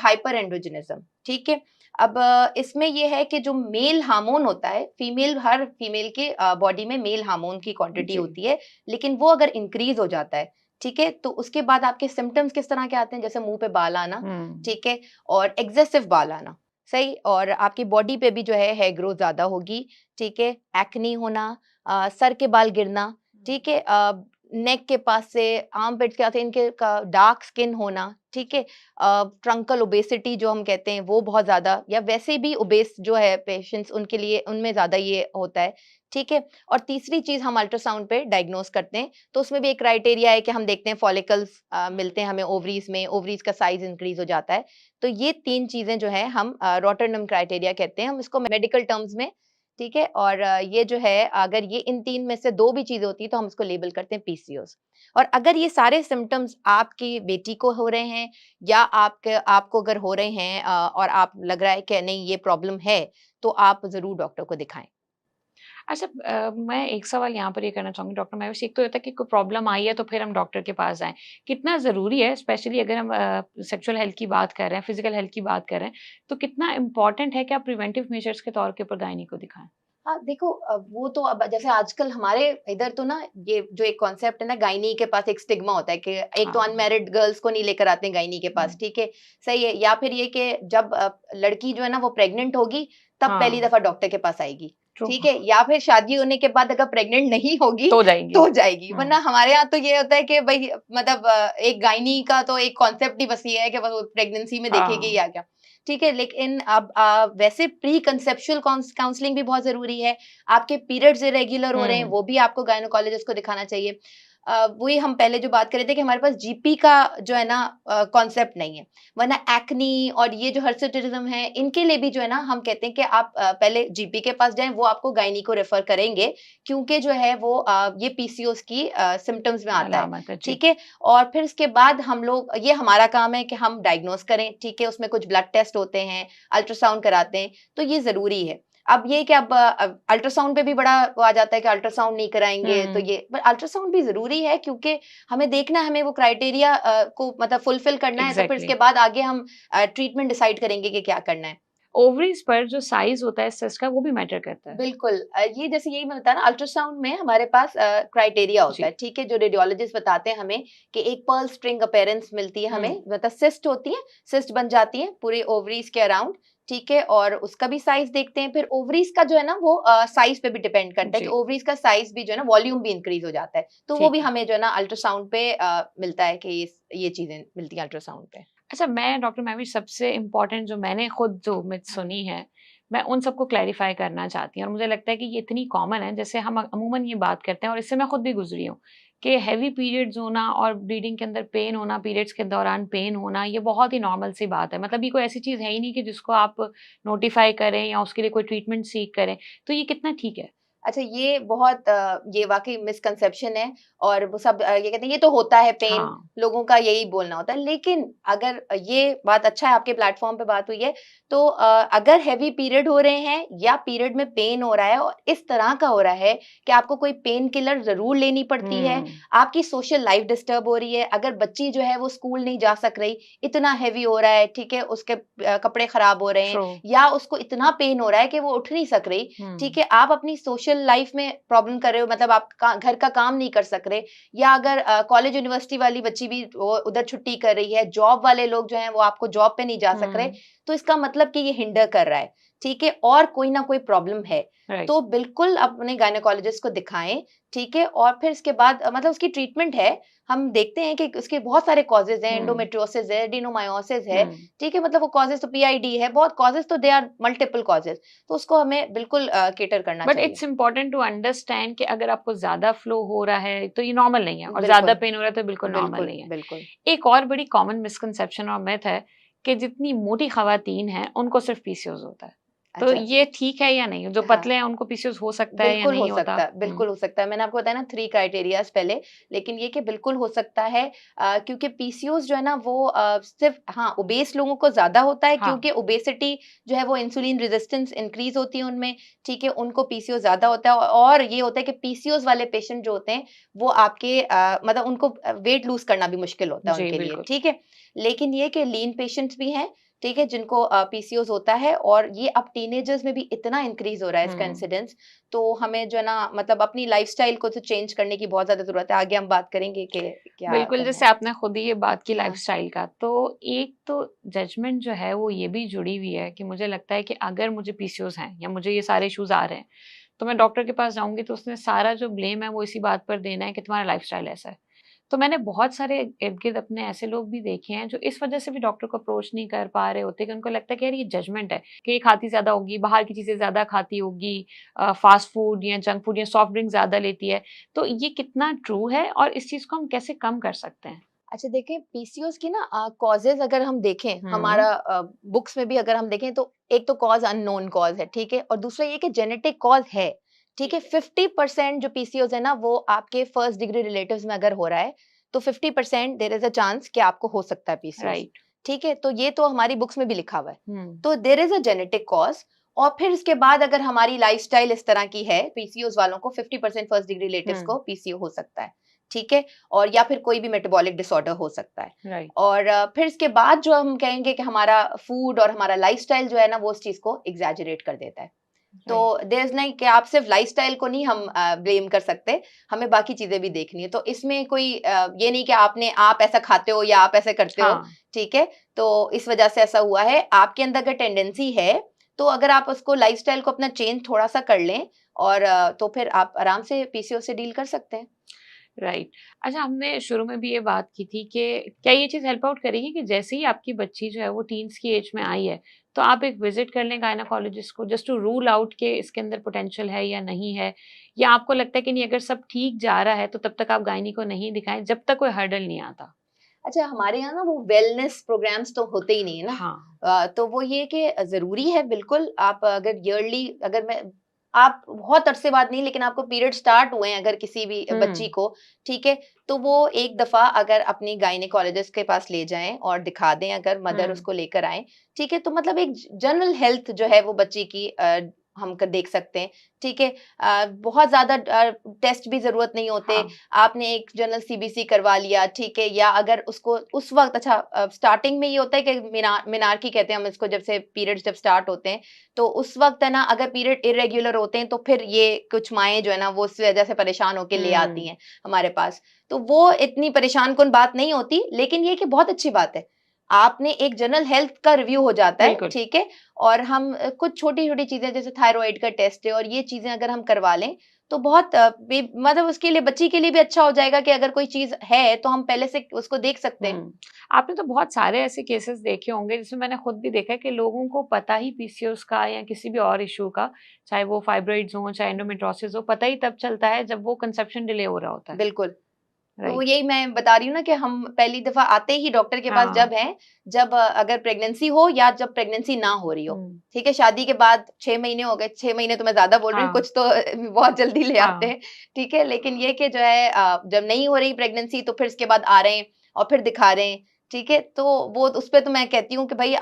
Hyper एंड्रोजनिज्म, ठीक है। अब इसमें ये है कि जो मेल हार्मोन होता है, हर फीमेल के बॉडी में मेल हार्मोन की क्वांटिटी जी। होती है, लेकिन वो अगर इंक्रीज हो जाता है, ठीक है, तो उसके बाद आपके सिम्टम्स किस तरह के आते हैं, जैसे मुंह पे बाल आना, ठीक है, और एक्सेसिव बाल आना, सही, और आपकी बॉडी पे भी जो है हेयर ग्रोथ ज्यादा होगी, ठीक है, एक्ने होना, सर के बाल गिरना, ठीक है, नेक के पास से आर्म पिट के आते इनके का डार्क स्किन होना, ठीक है, ट्रंकल ओबेसिटी जो हम कहते हैं वो बहुत ज्यादा, या वैसे भी ओबेस जो है पेशेंट्स उनके लिए उनमें ज्यादा ये होता है, ठीक है। और तीसरी चीज हम अल्ट्रासाउंड पे डायग्नोस करते हैं, तो उसमें भी एक क्राइटेरिया है कि हम देखते हैं फॉलिकल्स मिलते हैं हमें ओवरीज में, ओवरीज का साइज इंक्रीज हो जाता है। तो ये 3 चीजें जो है हम रॉटरडम क्राइटेरिया कहते हैं, हम इसको मेडिकल टर्म्स में, ठीक है। और ये जो है अगर ये इन 3 में से 2 भी चीजें होती है तो हम इसको लेबल करते हैं पीसीओएस। और अगर ये सारे सिम्टम्स आपकी बेटी को हो रहे हैं या आपको अगर हो रहे हैं और आप लग रहा है कि नहीं ये प्रॉब्लम है, तो आप ज़रूर डॉक्टर को दिखाएँ। अच्छा, मैं एक सवाल यहाँ पर ये करना चाहूँगी डॉक्टर महविश, एक तो ये होता है कि कोई प्रॉब्लम आई है तो फिर हम डॉक्टर के पास जाएँ। कितना ज़रूरी है, स्पेशली अगर हम सेक्सुअल हेल्थ की बात कर रहे हैं, फिज़िकल हेल्थ की बात कर रहे हैं, तो कितना इम्पोर्टेंट है कि आप प्रिवेंटिव मेजर्स के तौर के ऊपर गायनी को दिखाएँ? हाँ, देखो वो तो अब जैसे आजकल हमारे इधर तो ना ये जो एक कॉन्सेप्ट है ना, गायनी के पास एक स्टिग्मा होता है कि एक तो हाँ। अनमैरिड गर्ल्स को नहीं लेकर आते हैं गायनी के पास, हुँ। ठीक है, सही है। या फिर ये कि जब लड़की जो है ना वो प्रेग्नेंट होगी तब पहली हाँ, दफा डॉक्टर के पास आएगी, ट्रू। ठीक है, या फिर शादी होने के बाद अगर प्रेग्नेंट नहीं होगी तो जाएँगी। तो जाएगी। वरना हुँ। हमारे यहाँ तो ये होता है कि भाई मतलब एक गायनी का तो एक कॉन्सेप्ट ही बस ये है कि बस वो प्रेगनेंसी में देखेगी हाँ। या क्या, ठीक है। लेकिन अब वैसे प्री कंसेप्चुअल काउंसलिंग भी बहुत जरूरी है। आपके पीरियड्स इरेगुलर हो रहे हैं, हुँ। वो भी आपको गायनोकोलॉजिस्ट को दिखाना चाहिए। वही हम पहले जो बात कर रहे थे कि हमारे पास जीपी का जो है ना कॉन्सेप्ट नहीं है। वरना एक्नी और ये जो हिर्सुटिज्म है, इनके लिए भी जो है ना हम कहते हैं कि आप पहले जीपी के पास जाएं, वो आपको गायनी को रेफर करेंगे, क्योंकि जो है वो ये पीसीओएस की सिम्टम्स में आता है, अलामत है, जी। ठीक है। और फिर उसके बाद हम लोग, ये हमारा काम है कि हम डायग्नोस करें, ठीक है, उसमें कुछ ब्लड टेस्ट होते हैं, अल्ट्रासाउंड कराते हैं, तो ये ज़रूरी है। अब ये कि अब अल्ट्रासाउंड पे भी बड़ा वो आ जाता है कि अल्ट्रासाउंड नहीं कराएँगे तो हुँ। ये, पर अल्ट्रासाउंड भी ज़रूरी है क्योंकि हमें देखना है, हमें वो क्राइटेरिया को मतलब फुलफिल करना है, तो फिर एग्ज़ैक्टली। इसके बाद आगे हम ट्रीटमेंट डिसाइड करेंगे कि क्या करना है। ओवरीज़ पर जो साइज़ होता है सिस्ट का, वो भी मैटर करता है। बिल्कुल ये जैसे यही मैं बताया ना, अल्ट्रासाउंड में हमारे पास क्राइटेरिया होता जी। है, ठीक है, जो रेडियोलॉजिस्ट बताते हैं हमें कि एक पर्ल स्ट्रिंग अपीयरेंस मिलती है हुँ। हमें, मतलब सिस्ट होती है, सिस्ट बन जाती है पूरे ओवरीज के अराउंड, ठीक है, और उसका भी साइज देखते हैं। फिर ओवरीज का जो है ना वो साइज पे भी डिपेंड करता है कि जी, ओवरीज का साइज भी जो है ना वॉल्यूम भी इंक्रीज हो जाता है, तो वो ठीक भी है। हमें जो है ना अल्ट्रासाउंड पे मिलता है कि ये चीजें मिलती हैं अल्ट्रासाउंड पे। अच्छा, मैं डॉक्टर महवी सबसे इम्पोर्टेंट जो मैंने खुद जो मिथ सुनी है, मैं उन सबको क्लैरिफ़ाई करना चाहती हूँ और मुझे लगता है कि ये इतनी कॉमन है, जैसे हम अमूमन ये बात करते हैं और इससे मैं खुद भी गुज़री हूँ, कि हेवी पीरियड्स होना और ब्लीडिंग के अंदर पेन होना, पीरियड्स के दौरान पेन होना, ये बहुत ही नॉर्मल सी बात है। मतलब ये कोई ऐसी चीज़ है ही नहीं कि जिसको आप नोटिफ़ाई करें या उसके लिए कोई ट्रीटमेंट सीक करें, तो ये कितना ठीक है? अच्छा, ये बहुत ये वाक़ई मिसकंसेप्शन है, और वो सब ये कहते हैं ये तो होता है पेन, हाँ, लोगों का यही बोलना होता है। लेकिन अगर ये बात, अच्छा है आपके प्लेटफ़ॉर्म पे बात हुई है, तो अगर हेवी पीरियड हो रहे हैं या पीरियड में पेन हो रहा है और इस तरह का हो रहा है कि आपको कोई पेन किलर ज़रूर लेनी पड़ती है, हुँ, आपकी सोशल लाइफ़ डिस्टर्ब हो रही है, अगर बच्ची जो है वो स्कूल नहीं जा सक रही, इतना हेवी हो रहा है, ठीक है, उसके कपड़े खराब हो रहे हैं, ट्रू, या उसको इतना पेन हो रहा है कि वो उठ नहीं सक रही, ठीक हुँ, है, आप अपनी सोशल लाइफ में प्रॉब्लम कर रहे हो, मतलब आप घर का काम नहीं कर सक रहे, या अगर कॉलेज यूनिवर्सिटी वाली बच्ची भी वो उधर छुट्टी कर रही है, जॉब वाले लोग जो हैं वो आपको जॉब पे नहीं जा सक रहे, हुँ, तो इसका मतलब कि ये हिंडर कर रहा है, ठीक है, और कोई ना कोई प्रॉब्लम है, राइट। तो बिल्कुल अपने गायनेकोलॉजिस्ट को दिखाएं, ठीक है। और फिर इसके बाद मतलब उसकी ट्रीटमेंट है, हम देखते हैं कि उसके बहुत सारे कॉजेज हैं, हुँ, एंडोमेट्रियोसिस है, एडिनोमायोसिस है, हुँ। ठीक है, मतलब वो कॉजेज तो पीआईडी है, बहुत कॉजेज, तो दे आर मल्टीपल कॉजेज, तो उसको हमें बिल्कुल केटर करना बट चाहिए। इट्स इम्पोर्टेंट टू अंडरस्टैंड कि अगर आपको ज़्यादा फ्लो हो रहा है, तो ये नॉर्मल नहीं है और ज़्यादा बिल्कुल, पेन हो रहा है, तो बिल्कुल नॉर्मल बिल्कुल, नहीं है। बिल्कुल। एक और बड़ी कॉमन मिसकंसेप्शन और मिथ है कि जितनी मोटी ख़वातीन हैं, उनको सिर्फ़ पीसीओएस होता है। तो अच्छा, ये ठीक है या नहीं? जो हाँ। पतले हैं, उनको पीसीओएस हो सकता है या नहीं होता? हुँ, बिल्कुल हो सकता है। मैंने आपको बताया ना 3 क्राइटेरियाज़ पहले, लेकिन ये कि बिल्कुल हो सकता है क्योंकि पीसीओएस जो है ना वो सिर्फ़ हाँ, ओबेस लोगों को ज़्यादा होता है, हाँ, क्योंकि ओबेसिटी जो है वो इंसुलिन रेज़िस्टेंस इंक्रीज़ होती है उनमें, ठीक है? उनको पीसीओएस ज़्यादा होता है, और ये होता है कि पीसीओएस वाले पेशेंट जो होते हैं, वो आपके मतलब उनको वेट लूज़ करना भी मुश्किल होता है जी, उनके लिए, बिल्कुल। ठीक है? लेकिन ये कि लीन पेशेंट्स भी हैं, ठीक है, जिनको पीसीओएस होता है, और ये अब टीनेजर्स में भी इतना इंक्रीज हो रहा है इसका इंसिडेंस। तो हमें जो है ना, मतलब अपनी लाइफस्टाइल को तो चेंज करने की बहुत ज्यादा जरूरत है। आगे हम बात करेंगे कि क्या बिल्कुल, करना जैसे है। आपने खुद ही ये बात की हाँ। लाइफ़स्टाइल का, तो एक तो जजमेंट जो है वो ये भी जुड़ी हुई है कि मुझे लगता है कि अगर मुझे पीसीओएस हैं या मुझे ये सारे इश्यूज़ आ रहे हैं, तो मैं डॉक्टर के पास जाऊँगी तो उसने सारा जो ब्लेम है वो इसी बात पर देना है कि तुम्हारा लाइफ़स्टाइल ऐसा है। तो मैंने बहुत सारे इर्द-गिर्द अपने ऐसे लोग भी देखे हैं जो इस वज़ह से भी डॉक्टर को अप्रोच नहीं कर पा रहे होते कि उनको लगता है कि यार ये जजमेंट है कि ये खाती ज़्यादा होगी, बाहर की चीज़ें ज़्यादा खाती होगी, फ़ास्ट फूड या जंक फूड या सॉफ्ट ड्रिंक ज़्यादा लेती है। तो ये कितना ट्रू है और इस चीज़ को हम कैसे कम कर सकते हैं? अच्छा देखिए, पीसीओएस की ना कॉजेज अगर हम देखें, हुँ, हमारा बुक्स में भी अगर हम देखें, तो एक तो कॉज अननोन कॉज है, ठीक है, और दूसरा ये कि जेनेटिक कॉज है, ठीक है। 50% जो पीसीओएस है ना, वो आपके फर्स्ट डिग्री रिलेटिव्स में अगर हो रहा है, तो 50% देयर इज अ चांस कि आपको हो सकता है पीसीओएस, राइट। ठीक है। तो ये तो हमारी बुक्स में भी लिखा हुआ है। हुँ, तो there is a genetic cause. और फिर इसके बाद अगर हमारी लाइफस्टाइल इस तरह की है, पीसीओएस वालों को 50% फर्स्ट डिग्री रिलेटिव्स हुँ, को पीसीओ हो सकता है, ठीक है। और या फिर कोई भी मेटाबॉलिक डिसऑर्डर हो सकता है। राइट, और फिर इसके बाद जो हम कहेंगे कि हमारा फूड और हमारा लाइफस्टाइल जो है ना, वो उस चीज को एग्जैजरेट कर देता है। तो राइट। देयर इज नहीं कि आप सिर्फ लाइफस्टाइल को नहीं हम ब्लेम कर सकते, हमें बाकी चीजें भी देखनी है। तो इसमें कोई ये नहीं कि आप ऐसा खाते हो या आप ऐसा करते हो, हाँ, ठीक है। तो इस वजह से ऐसा हुआ है, आपके अंदर अगर टेंडेंसी है, तो अगर आप उसको लाइफस्टाइल को अपना चेंज थोड़ा सा कर लें, और तो फिर आप आराम से पीसीओ से डील कर सकते हैं। राइट। अच्छा, हमने शुरू में भी ये बात की थी कि क्या ये चीज़ हेल्प आउट करेगी कि जैसे ही आपकी बच्ची जो है वो टीन्स की एज में आई है, तो आप एक विज़िट कर लें गायनेकोलॉजिस्ट को जस्ट टू रूल आउट कि इसके अंदर पोटेंशियल है या नहीं है? या आपको लगता है कि नहीं, अगर सब ठीक जा रहा है तो तब तक आप गायनी को नहीं दिखाएँ जब तक कोई हर्डल नहीं आता? अच्छा, हमारे यहाँ ना वो वेलनेस प्रोग्राम्स तो होते ही नहीं है ना। हाँ। तो वो ये कि ज़रूरी है बिल्कुल, आप अगर ईयरली, अगर मैं आप बहुत अरसे बाद नहीं, लेकिन आपको पीरियड स्टार्ट हुए हैं अगर किसी भी बच्ची हुँ, को, ठीक है, तो वो एक दफ़ा अगर अपनी गायनेकोलॉजिस्ट के पास ले जाएँ और दिखा दें, अगर मदर हुँ, उसको लेकर आएँ, ठीक है, तो मतलब एक जनरल हेल्थ जो है वो बच्ची की हम क देख सकते हैं, ठीक है। बहुत ज़्यादा टेस्ट भी ज़रूरत नहीं होते। हाँ, आपने एक जनरल सीबीसी करवा लिया, ठीक है, या अगर उसको उस वक़्त, अच्छा स्टार्टिंग में ये होता है कि मेनार्की कहते हैं हम इसको, जब से पीरियड्स जब स्टार्ट होते हैं, तो उस वक़्त है ना, अगर पीरियड इर्रेगुलर होते हैं, तो फिर ये कुछ माएँ जो है ना, वो इस वजह से परेशान होके ले आती हुँ, हैं हमारे पास। तो वो इतनी परेशान-कुन बात नहीं होती, लेकिन ये कि बहुत अच्छी बात है। आपने एक जनरल हेल्थ का रिव्यू हो जाता है, बिल्कुल। ठीक है, और हम कुछ छोटी-छोटी चीज़ें जैसे थायरॉइड का टेस्ट है, और ये चीज़ें अगर हम करवा लें, तो बहुत मतलब उसके लिए, बच्ची के लिए भी अच्छा हो जाएगा कि अगर कोई चीज़ है, तो हम पहले से उसको देख सकते हैं। हुँ। आपने तो बहुत सारे ऐसे केसेस देखे होंगे जिसमें मैंने खुद भी देखा है कि लोगों को पता ही पीसीओएस का या किसी भी और इश्यू का, चाहे वो फाइब्रॉइड्स हों, चाहे एंडोमेट्रियोसिस हो, पता ही तब चलता है जब वो कंसेप्शन डिले हो रहा होता है। बिल्कुल। तो राइट। यही मैं बता रही हूँ ना कि हम पहली दफ़ा आते ही डॉक्टर के पास हाँ। जब हैं, जब अगर प्रेगनेंसी हो या जब प्रेगनेंसी ना हो रही हो, हुँ। ठीक है? शादी के बाद 6 महीने हो गए, 6 महीने तो मैं ज़्यादा बोल रही हूँ, हाँ, कुछ तो बहुत जल्दी ले आते हाँ। हैं, ठीक है? लेकिन ये कि जो है जब नहीं हो रही प्रेगनेंसी, तो फिर इसके बाद आ रहे हैं और फिर दिखा रहे हैं, ठीक है? तो वो उसपे तो मैं कहती हूँ कि भई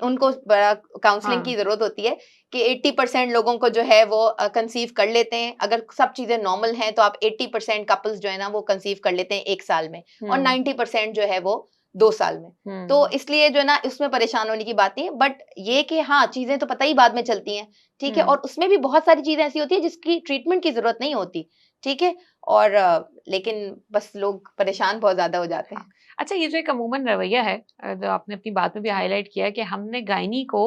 उनको बड़ा काउंसलिंग हाँ। की ज़रूरत होती है कि 80% लोगों को जो है वो कंसीव कर लेते हैं। अगर सब चीज़ें नॉर्मल हैं, तो आप 80% कपल्स जो है ना, वो कंसीव कर लेते हैं 1 साल में, और हुँ, 90% जो है वो 2 साल में। तो हुँ, इसलिए जो है ना, इसमें परेशान होने की बात नहीं है, बट ये कि हाँ, चीज़ें तो पता ही बाद में चलती हैं, ठीक है? हुँ। और उसमें भी बहुत सारी चीज़ें ऐसी होती हैं जिसकी ट्रीटमेंट की ज़रूरत नहीं होती, ठीक है? और लेकिन बस लोग परेशान बहुत ज़्यादा हो जाते हाँ। हैं। अच्छा, ये जो एक अमूमन रवैया है जो आपने अपनी बात में भी हाइलाइट किया है कि हमने गायनी को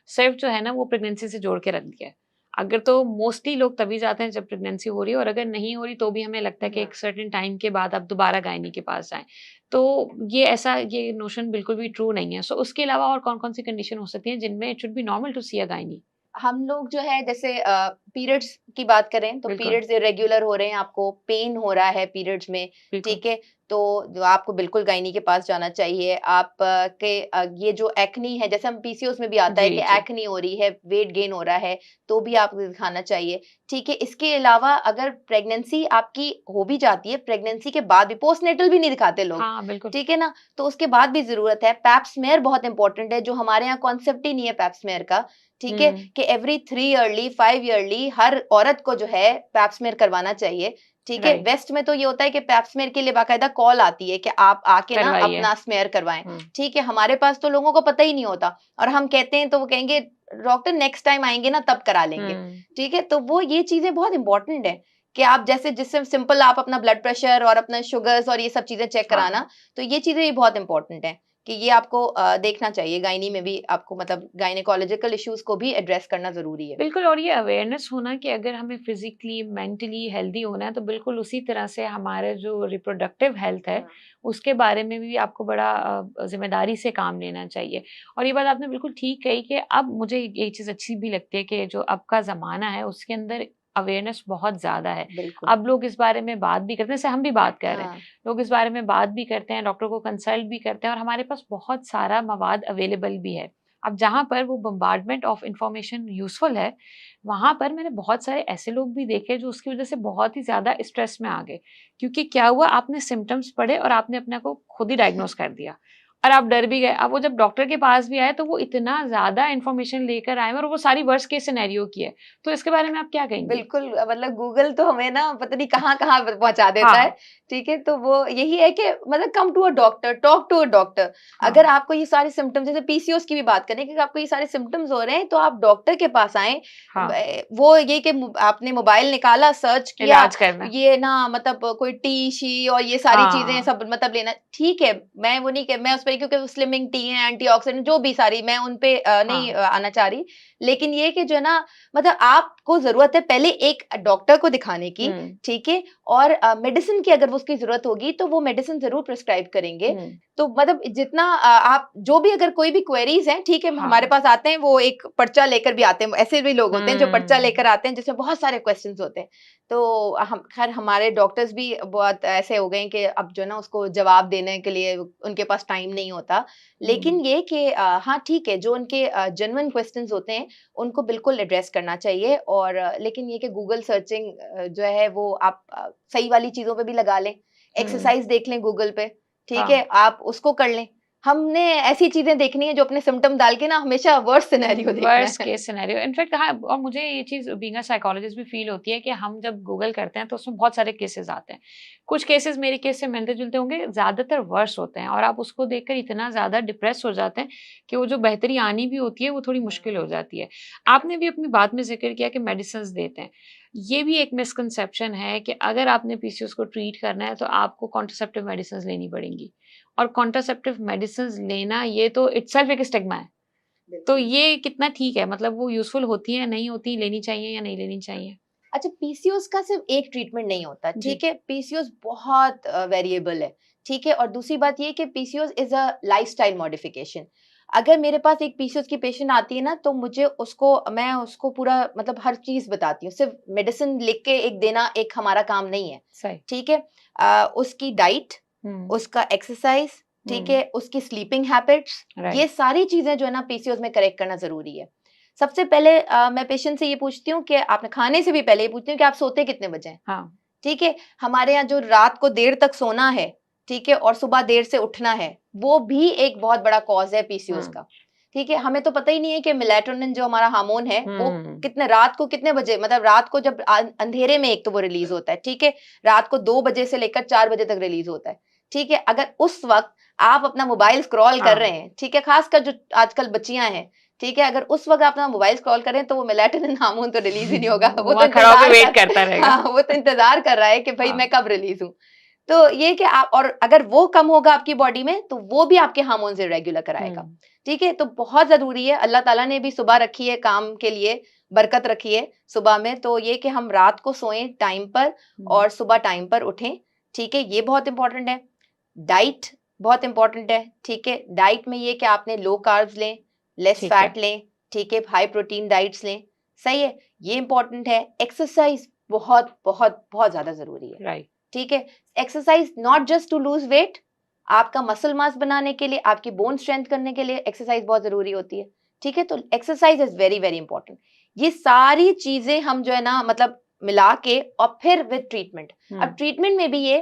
सिर्फ़ जो है ना वो प्रेगनेंसी से जोड़ के रख दिया है। अगर तो मोस्टली लोग तभी जाते हैं जब प्रेगनेंसी हो रही है और अगर नहीं हो रही तो भी हमें लगता है कि हुँ। एक सर्टेन टाइम के बाद आप दोबारा गायनी के पास जाएँ। तो ये नोशन बिल्कुल भी ट्रू नहीं है। सो उसके अलावा और कौन-कौन सी कंडीशन हो सकती है जिनमें it should be normal to see a gynae? हम लोग जो है, जैसे पीरियड्स की बात करें, तो बिल्कुल, पीरियड्स इरेगुलर हो रहे हैं, आपको पेन हो रहा है पीरियड्स में, बिल्कुल। ठीक है, तो जो आपको बिल्कुल गायनी के पास जाना चाहिए। आप ये जो एक्नी है, जैसे हम पीसीओएस में भी आता है जी, कि जी। एक्नी हो रही है, वेट गेन हो रहा है, तो भी आपको दिखाना चाहिए, ठीक है। इसके अलावा अगर प्रेगनेंसी आपकी हो भी जाती है, प्रेगनेंसी के बाद भी पोस्टनेटल भी नहीं दिखाते लोग, हाँ, बिल्कुल। ठीक है ना, तो उसके बाद भी जरूरत है। पैप स्मेयर बहुत इंपॉर्टेंट है, जो हमारे यहाँ कॉन्सेप्ट ही नहीं है पैप स्मेयर का, ठीक है, हुँ, कि एवरी 3 ईयरली 5 ईयरली हर औरत को जो है पैप स्मेयर करवाना चाहिए, ठीक है। वेस्ट में तो ये होता है कि पैप स्मेयर के लिए बाकायदा कॉल आती है कि आप आके ना करवाइए। अपना स्मेयर करवाएं। ठीक है, हमारे पास तो लोगों को पता ही नहीं होता, और हम कहते हैं तो वो कहेंगे डॉक्टर नेक्स्ट टाइम आएंगे ना तब करा लेंगे। ठीक है, तो वो ये चीजें बहुत इंपॉर्टेंट है कि आप जैसे जिससे सिंपल आप अपना ब्लड प्रेशर और अपना शुगर्स और ये सब चीजें चेक कराना, तो ये चीजें भी बहुत इंपॉर्टेंट है कि ये आपको देखना चाहिए। गायनी में भी आपको मतलब गायनेकोलॉजिकल इश्यूज को भी एड्रेस करना जरूरी है। बिल्कुल, और ये अवेयरनेस होना कि अगर हमें फिजिकली मेंटली हेल्दी होना है तो बिल्कुल उसी तरह से हमारे जो रिप्रोडक्टिव हेल्थ है उसके बारे में भी आपको बड़ा जिम्मेदारी से काम लेना चाहिए। और ये बात आपने बिल्कुल ठीक कही कि अब मुझे ये चीज़ अच्छी भी लगती है कि जो अब का ज़माना है उसके अंदर अवेयरनेस बहुत ज़्यादा है। अब लोग इस बारे में बात भी करते हैं, जैसे हम भी बात कर रहे हैं, लोग इस बारे में बात भी करते हैं, डॉक्टर को कंसल्ट भी करते हैं, और हमारे पास बहुत सारा मवाद अवेलेबल भी है। अब जहाँ पर वो बम्बार्डमेंट ऑफ इंफॉर्मेशन यूज़फुल है, वहाँ पर मैंने बहुत सारे ऐसे लोग भी देखे जो उसकी वज़ह से बहुत ही ज़्यादा स्ट्रेस में आ गए। क्योंकि क्या हुआ, आपने सिम्पटम्स पढ़े और आपने अपने को खुद ही डायग्नोज़ कर दिया और आप डर भी गए। अब वो जब डॉक्टर के पास भी आए तो वो इतना ज़्यादा इन्फॉर्मेशन लेकर आए और वो सारी वर्स्ट केस सिनेरियो की है। तो इसके बारे में आप क्या कहेंगी? बिल्कुल, मतलब गूगल तो हमें ना पता नहीं कहाँ-कहाँ पहुँचा देता है। ठीक है, तो वो यही है कि मतलब come to a doctor, talk to a doctor. अगर आपको ये सारे सिम्पटम्स, जैसे पीसीओएस की भी बात करें कि आपको ये सारे सिम्पटम्स हो रहे हैं तो आप डॉक्टर के पास आएँ। वो ये कि आपने मोबाइल निकाला, सर्च किया, इलाज करना। ये ना मतलब कोई टी, शी और ये सारी चीज़ें सब मतलब लेना, ठीक है। मैं वो नहीं, मैं उस पे, क्योंकि स्लिमिंग टी है, एंटीऑक्सीडेंट जो भी सारी, मैं उन पे नहीं आना चाह रही। लेकिन ये कि जो है ना, मतलब आपको ज़रूरत है पहले एक डॉक्टर को दिखाने की, ठीक है? और मेडिसिन की अगर उसकी ज़रूरत होगी तो वो मेडिसिन ज़रूर प्रिस्क्राइब करेंगे। तो मतलब जितना आप जो भी अगर कोई भी क्वेरीज़ हैं, ठीक है, हमारे पास आते हैं, वो एक पर्चा लेकर भी आते हैं। ऐसे भी लोग होते हैं जो पर्चा लेकर आते हैं जिसमें बहुत सारे क्वेश्चंस होते हैं। तो हम खैर हमारे डॉक्टर्स भी बहुत ऐसे हो गए हैं कि अब जो है ना उसको जवाब देने के लिए उनके पास टाइम नहीं होता। लेकिन ये कि हाँ ठीक है, जो उनके जेन्युइन क्वेश्चंस होते हैं उनको बिल्कुल एड्रेस करना चाहिए। और लेकिन ये कि गूगल सर्चिंग जो है वो आप सही वाली चीज़ों पे भी लगा लें। एक्सरसाइज़ देख लें गूगल पे, ठीक है? आप उसको कर लें। हमने ऐसी चीज़ें देखनी है जो अपने सिम्पटम डाल के ना हमेशा वर्स्ट सिनेरियो देखना है। Worst case scenario. इनफैक्ट हाँ, और मुझे ये चीज़ बीइंग अ साइकोलॉजिस्ट भी फ़ील होती है कि हम जब गूगल करते हैं तो उसमें बहुत सारे केसेज़ आते हैं। कुछ केसेज़ मेरे केस से मिलते-जुलते होंगे, ज़्यादातर वर्स्ट होते हैं और आप उसको देखकर इतना ज़्यादा डिप्रेस हो जाते हैं कि वो जो बेहतरी आनी भी होती है वो थोड़ी मुश्किल हो जाती है। आपने भी अपनी बात में ज़िक्र किया कि मेडिसिन्स देते हैं। ये भी एक मिसकंसेप्शन है कि अगर आपने पीसीओएस को ट्रीट करना है तो आपको कॉन्ट्रासेप्टिव मेडिसिन्स लेनी पड़ेंगी, और कॉन्ट्रासेप्टिव मेडिसिन्स लेना ये तो इटसेल्फ एक स्टिग्मा है। तो ये कितना ठीक है? मतलब वो यूज़फुल होती हैं, नहीं होती, लेनी चाहिए या नहीं लेनी चाहिए? अच्छा, पीसीओएस का सिर्फ एक ट्रीटमेंट नहीं होता, ठीक है? पीसीओएस बहुत वेरिएबल है, ठीक है? और दूसरी बात ये कि PCOS is a lifestyle modification. अगर मेरे पास एक पीसीओएस की पेशेंट आती है ना, तो मैं उसको पूरा मतलब हर चीज़ बताती हूँ। सिर्फ मेडिसिन लिख के एक देना एक हमारा काम नहीं है, सही। ठीक है? उसकी डाइट, उसका एक्सरसाइज़, ठीक है? उसकी स्लीपिंग हैबिट्स, ये सारी चीज़ें जो है ना पीसीओएस में करेक्ट करना ज़रूरी है। सबसे पहले मैं पेशेंट से ये पूछती हूँ कि आपने खाने से भी पहले ये पूछती हूँ कि आप सोते कितने बजे हैं? हाँ। ठीक है? हमारे यहाँ जो रात को देर तक सोना है, ठीक है? और सुबह देर से उठना है, वो भी एक बहुत बड़ा कॉज़ है पीसीओएस का। ठीक है? हमें तो पता ही नहीं है कि मेलाटोनिन जो हमारा हार्मोन है, वो कितने रात को कितने बजे, मतलब रात को जब अंधेरे में एक तो वो रिलीज़ होता है, ठीक है? रात को 2 बजे से लेकर 4 बजे तक रिलीज़ होता है, ठीक है? अगर उस वक़्त आप अपना मोबाइल स्क्रॉल कर रहे हैं, ठीक है? ख़ासकर जो आजकल बच्चियाँ हैं, ठीक है? अगर उस वक़्त आप अपना मोबाइल स्क्रॉल कर रहे हैं तो वो मेलाटोनिन हार्मोन तो रिलीज़ ही नहीं होगा। वो तो खड़ा होके इंतज़ार वेट कर करता रहेगा। हाँ, वो तो इंतज़ार कर रहा है कि भई मैं कब रिलीज़ हूँ। तो ये कि आप, और अगर वो कम होगा आपकी बॉडी में तो वो भी आपके हार्मोन्स इरेगुलर कराएगा, ठीक है? तो बहुत ज़रूरी है, अल्लाह ताला ने भी सुबह रखी है काम के लिए, बरकत रखी है सुबह में, तो ये कि हम रात को सोएं टाइम पर और सुबह टाइम पर उठें, ठीक है? ये बहुत इम्पोर्टेंट है। डाइट बहुत इम्पोर्टेंट है, ठीक है? डाइट में ये कि आपने लो कार्ब्स लें, लेस फैट लें, ठीक है? हाई प्रोटीन डाइट्स लें, सही है? ये इम्पोर्टेंट है। एक्सरसाइज बहुत बहुत बहुत ज़्यादा ज़रूरी है, राइट। ठीक है? Exercise not just to lose weight, आपका मसल मास बनाने के लिए, आपकी बोन स्ट्रेंथ करने के लिए एक्सरसाइज बहुत ज़रूरी होती है, ठीक है? तो exercise is very very important. ये सारी चीज़ें हम जो है ना मतलब मिला के और फिर विद ट्रीटमेंट। अब ट्रीटमेंट में भी ये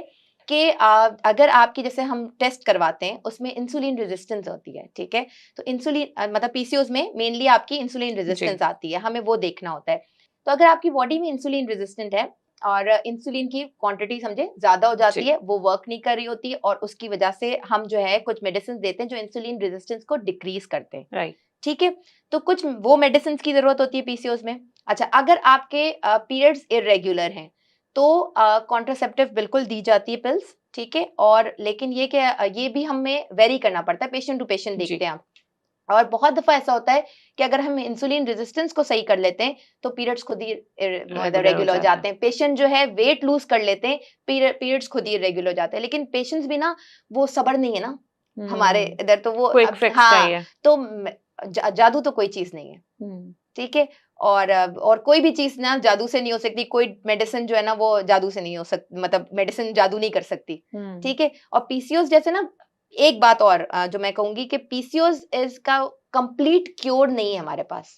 कि अगर आपकी, जैसे हम टेस्ट करवाते हैं उसमें इंसुलिन रेजिस्टेंस होती है, ठीक है? तो इंसुलिन मतलब पीसीओएस में मेनली आपकी इंसुलिन रेजिस्टेंस आती है, हमें वो देखना होता है। तो अगर आपकी बॉडी में इंसुलिन रेजिस्टेंट है, और इंसुलिन की क्वांटिटी समझे ज्यादा हो जाती जी। है, वो वर्क नहीं कर रही होती और उसकी वजह से हम जो है कुछ मेडिसिन देते हैं जो इंसुलिन रेजिस्टेंस को डिक्रीज करते हैं। राइट। ठीक है, तो कुछ वो मेडिसिन की जरूरत होती है पीसीओएस में। अच्छा, अगर आपके पीरियड्स इरेगुलर हैं तो कॉन्ट्रासेप्टिव बिल्कुल दी जाती है पिल्स, ठीक है। और लेकिन ये भी हमें वेरी करना पड़ता है, पेशेंट टू पेशेंट जी। देखते हैं आप। और बहुत दफा ऐसा होता है कि अगर हम इंसुलिन रेजिस्टेंस को सही कर लेते हैं तो पीरियड्स खुद ही मतलब रेगुलर हो रेगुलर हो जाता है। जाते हैं। पेशेंट जो है वेट लूज कर लेते हैं, पीरियड्स खुद ही रेगुलर हो जाते हैं। लेकिन पेशेंट्स भी ना वो सब्र नहीं है ना हमारे हुँ, इधर, तो वो क्विक अब फिक्स हाँ, चाहिए। तो जादू तो कोई चीज नहीं है, हुँ, ठीक है। और कोई भी चीज ना जादू से नहीं हो सकती, कोई मेडिसिन जो है ना वो जादू से नहीं हो सकती, मतलब मेडिसिन जादू नहीं कर सकती, हुँ। ठीक है। और पीसीओएस जैसे ना, एक बात और जो मैं कहूंगी कि पीसीओएस इसका कंप्लीट क्योर नहीं है हमारे पास।